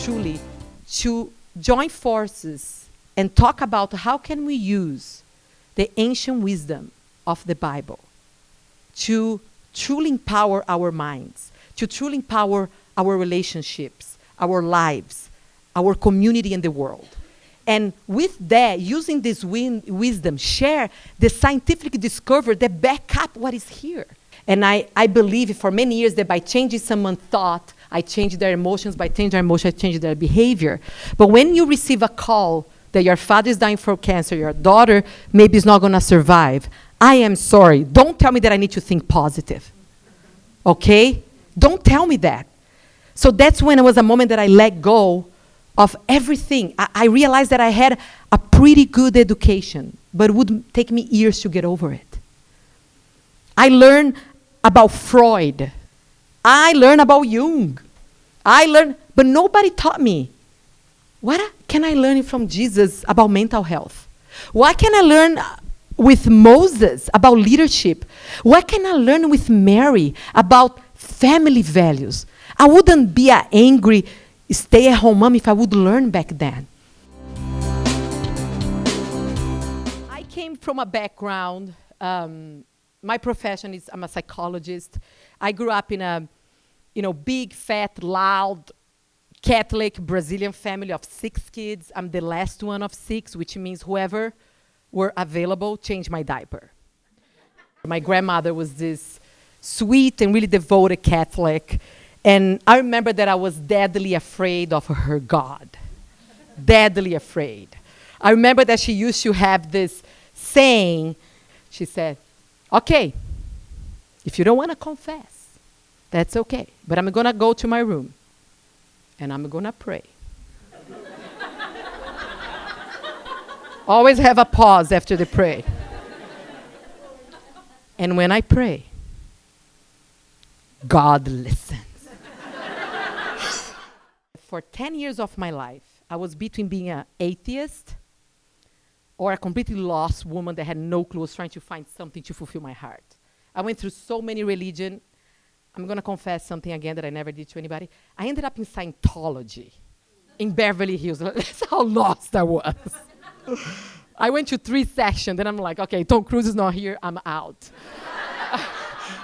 truly to join forces and talk about how can we use the ancient wisdom of the Bible to truly empower our minds, to truly empower our relationships, our lives, our community and the world. And with that, using this wisdom, share the scientific discovery that back up what is here. And I believe for many years that by changing someone's thought, I change their emotions. By changing their emotions, I change their behavior. But when you receive a call that your father is dying from cancer, your daughter maybe is not going to survive, I am sorry. Don't tell me that I need to think positive. Okay? Don't tell me that. So that's when it was a moment that I let go of everything. I realized that I had a pretty good education, but it would take me years to get over it. I learned about Freud. I learned about Jung. But nobody taught me. What can I learn from Jesus about mental health? What can I learn with Moses about leadership? What can I learn with Mary about family values? I wouldn't be an angry stay-at-home mom if I would learn back then. I came from a background, my profession is I'm a psychologist. I grew up in a big, fat, loud, Catholic Brazilian family of 6 kids. I'm the last one of 6, which means whoever were available changed my diaper. My grandmother was this sweet and really devoted Catholic. And I remember that I was deadly afraid of her God. Deadly afraid. I remember that she used to have this saying. She said, okay, if you don't want to confess, that's okay. But I'm going to go to my room, and I'm going to pray. Always have a pause after the pray. And when I pray, God listens. For 10 years of my life, I was between being an atheist or a completely lost woman that had no clue, was trying to find something to fulfill my heart. I went through so many religions. I'm going to confess something again that I never did to anybody. I ended up in Scientology in Beverly Hills. That's how lost I was. I went to 3 sessions, then I'm like, okay, Tom Cruise is not here, I'm out.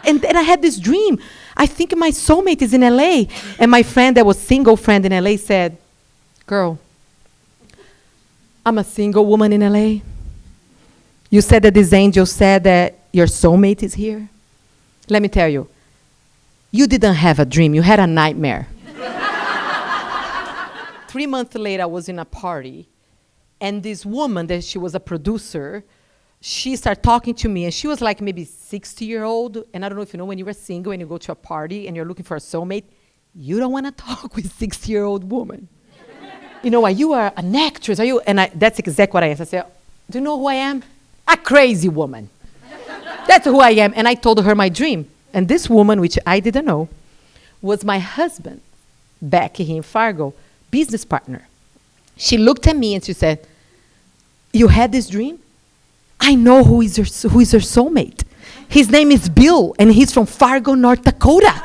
And then I had this dream. I think my soulmate is in LA. And my friend that was single friend in LA said, girl, I'm a single woman in LA. You said that this angel said that your soulmate is here. Let me tell you, you didn't have a dream, you had a nightmare. 3 months later, I was in a party, and this woman, that she was a producer, she started talking to me, and she was like maybe 60-year-old, and I don't know if you know, when you were single and you go to a party and you're looking for a soulmate, you don't want to talk with 60-year-old woman. Are you an actress? Are you? And that's exactly what I asked. I said, do you know who I am? A crazy woman. That's who I am. And I told her my dream. And this woman, which I didn't know, was my husband back here in Fargo, business partner. She looked at me and she said, you had this dream? I know who is your soulmate. His name is Bill, and he's from Fargo, North Dakota.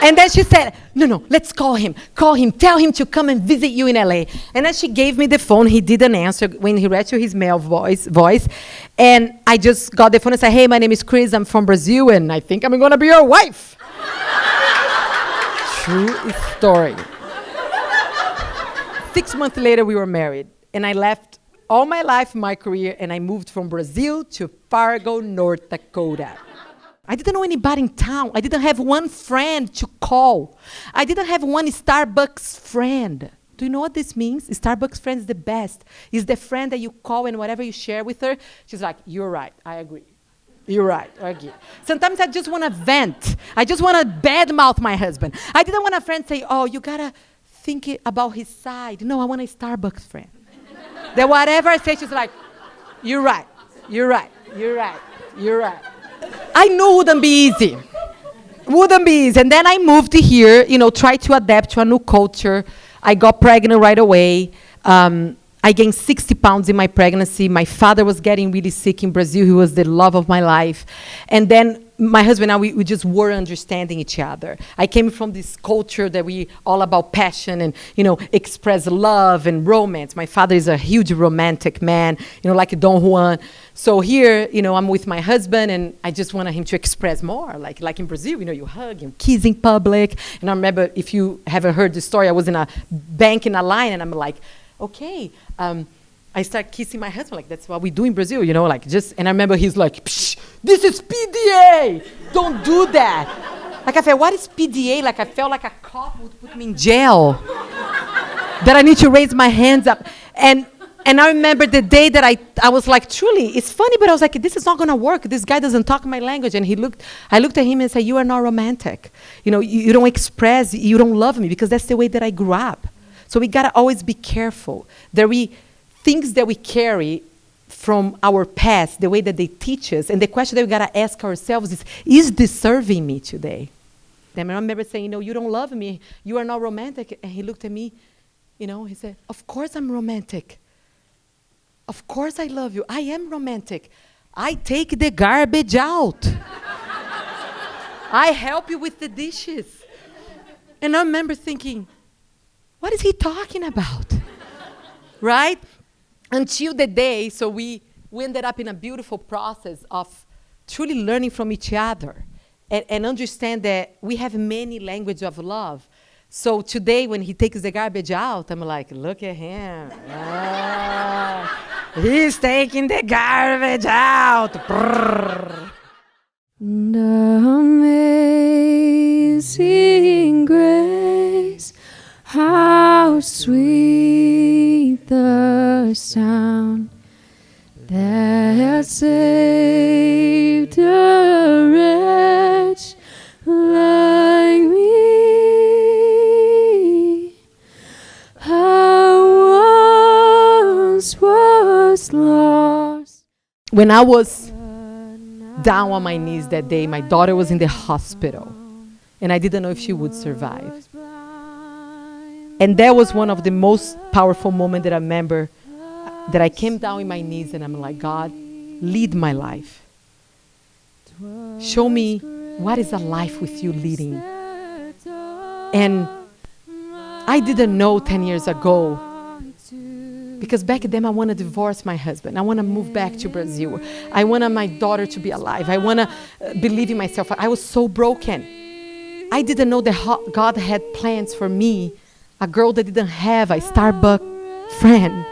And then she said, no, let's call him. Call him, tell him to come and visit you in LA. And then she gave me the phone. He didn't answer when he read to his male voice. And I just got the phone and said, hey, my name is Chris. I'm from Brazil, and I think I'm going to be your wife. True story. 6 months later, we were married. And I left all my life, my career, and I moved from Brazil to Fargo, North Dakota. I didn't know anybody in town. I didn't have one friend to call. I didn't have one Starbucks friend. Do you know what this means? Starbucks friend is the best. It's the friend that you call and whatever you share with her, she's like, you're right, I agree. You're right, I agree. Sometimes I just want to vent. I just want to badmouth my husband. I didn't want a friend say, oh, you got to think about his side. No, I want a Starbucks friend. That whatever I say, she's like, you're right, you're right, you're right, you're right. I knew it wouldn't be easy. Wouldn't be easy. And then I moved to here, tried to adapt to a new culture. I got pregnant right away. I gained 60 pounds in my pregnancy. My father was getting really sick in Brazil. He was the love of my life. And then my husband and I, we just were understanding each other. I came from this culture that we all about passion and, express love and romance. My father is a huge romantic man, like Don Juan. So here, I'm with my husband, and I just wanted him to express more. Like in Brazil, you hug and kiss in public. And I remember, if you haven't heard the story, I was in a bank in a line, and I'm like, okay. I start kissing my husband, like that's what we do in Brazil, and I remember he's like, psh, this is PDA, don't do that. Like I felt, what is PDA? Like I felt like a cop would put me in jail. That I need to raise my hands up. And I remember the day that I was like, truly, it's funny, but I was like, this is not gonna work. This guy doesn't talk my language. And I looked at him and said, you are not romantic. You don't express, you don't love me, because that's the way that I grew up. So we gotta always be careful that things that we carry from our past, the way that they teach us, and the question that we gotta ask ourselves is this serving me today? Then I remember saying, you don't love me, you are not romantic. And he looked at me, he said, of course I'm romantic. Of course I love you, I am romantic. I take the garbage out. I help you with the dishes. And I remember thinking, what is he talking about? Right? Until the day, so we ended up in a beautiful process of truly learning from each other and understand that we have many languages of love. So today, when he takes the garbage out, I'm like, look at him. He's taking the garbage out. Amazing grace, how sweet the sound that saved a wretch like me. I once was lost. When I was down on my knees that day, my daughter was in the hospital, and I didn't know if she would survive. And that was one of the most powerful moments that I remember, that I came down on my knees and I'm like, God, lead my life. Show me what is a life with you leading. And I didn't know 10 years ago, because back then I want to divorce my husband. I want to move back to Brazil. I wanted my daughter to be alive. I want to believe in myself. I was so broken. I didn't know that God had plans for me, a girl that didn't have a Starbucks friend,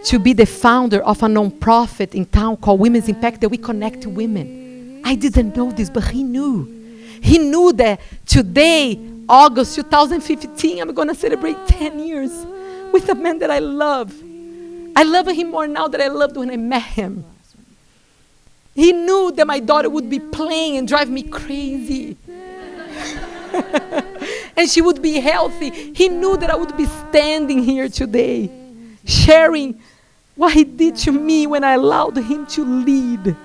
to be the founder of a non-profit in town called Women's Impact, that we connect to women. I didn't know this, but he knew. He knew that today, August 2015, I'm going to celebrate 10 years with a man that I love. I love him more now than I loved when I met him. He knew that my daughter would be playing and drive me crazy. And she would be healthy. He knew that I would be standing here today, sharing what he did to me when I allowed him to lead.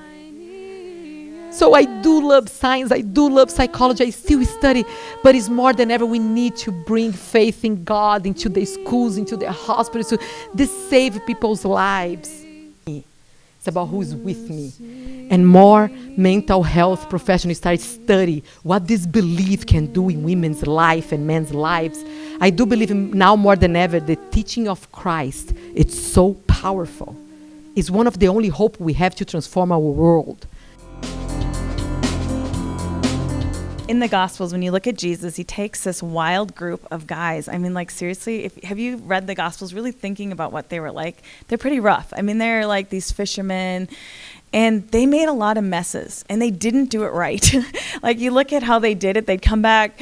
So I do love science, I do love psychology, I still study, but it's more than ever we need to bring faith in God into the schools, into the hospitals, to save people's lives. It's about who's with me. And more mental health professionals start studying what this belief can do in women's life and men's lives. I do believe now more than ever the teaching of Christ, it's so powerful. It's one of the only hope we have to transform our world. In the Gospels, when you look at Jesus, he takes this wild group of guys. I mean, like, seriously, have you read the Gospels, really thinking about what they were like? They're pretty rough. I mean, they're like these fishermen, and they made a lot of messes, and they didn't do it right. Like, you look at how they did it, they'd come back,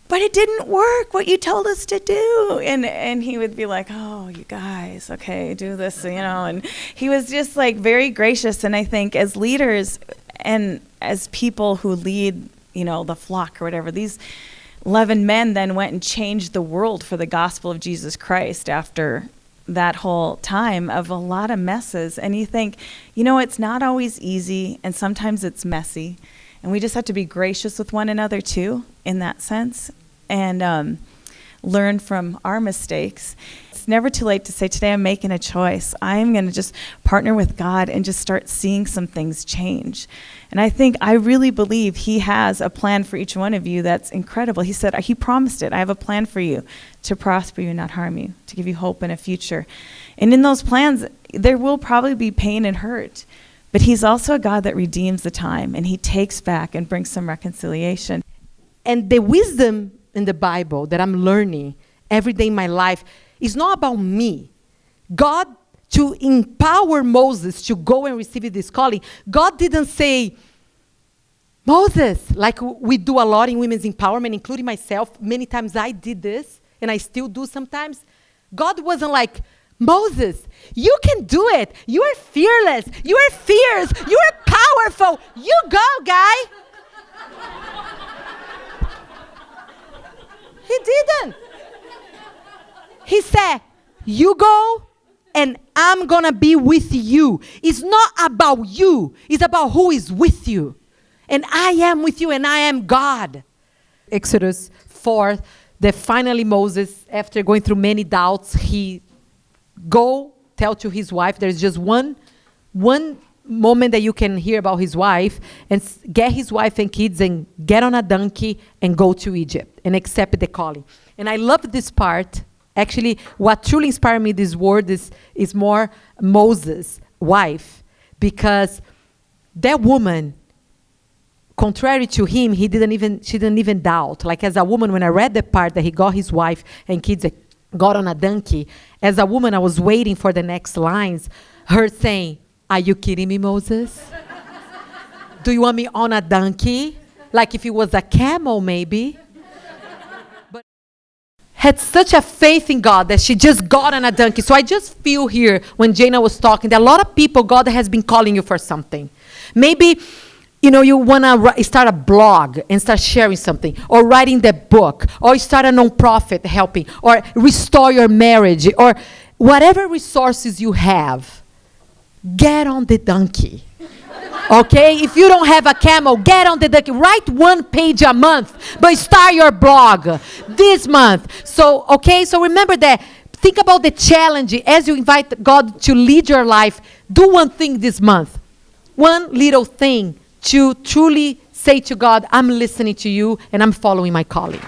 but it didn't work, what you told us to do. And he would be like, oh, you guys, okay, do this, and he was just like very gracious. And I think as leaders and as people who lead, the flock or whatever, these 11 men then went and changed the world for the gospel of Jesus Christ after that whole time of a lot of messes. And you think, it's not always easy, and sometimes it's messy, and we just have to be gracious with one another too, in that sense. And learn from our mistakes. It's never too late to say, today I'm making a choice. I'm going to just partner with God and just start seeing some things change. And I really believe he has a plan for each one of you that's incredible. He said, he promised it. I have a plan for you to prosper you and not harm you, to give you hope and a future. And in those plans, there will probably be pain and hurt. But he's also a God that redeems the time, and he takes back and brings some reconciliation. And the wisdom in the Bible that I'm learning every day in my life is not about me. God, to empower Moses to go and receive this calling, God didn't say, Moses, like we do a lot in women's empowerment, including myself. Many times I did this, and I still do sometimes. God wasn't like, Moses, you can do it. You are fearless. You are fierce. You are powerful. You go, guy. He didn't. He said, you go, and I'm going to be with you. It's not about you. It's about who is with you. And I am with you, and I am God. Exodus 4, that finally Moses, after going through many doubts, he tell to his wife. There's just one moment that you can hear about his wife, and get his wife and kids and get on a donkey and go to Egypt and accept the calling. And I love this part. Actually, what truly inspired me this word is more Moses' wife, because that woman, contrary to him, she didn't even doubt. Like as a woman, when I read the part that he got his wife and kids got on a donkey, as a woman, I was waiting for the next lines, her saying, are you kidding me, Moses? Do you want me on a donkey? Like if it was a camel, maybe. But had such a faith in God that she just got on a donkey. So I just feel here, when Jana was talking, that a lot of people, God has been calling you for something. Maybe you want to start a blog and start sharing something, or writing the book, or start a nonprofit helping, or restore your marriage, or whatever resources you have, get on the donkey. Okay? If you don't have a camel, get on the donkey. Write 1 page a month, but start your blog this month. So remember that. Think about the challenge as you invite God to lead your life. Do one thing this month. One little thing to truly say to God, I'm listening to you and I'm following my calling.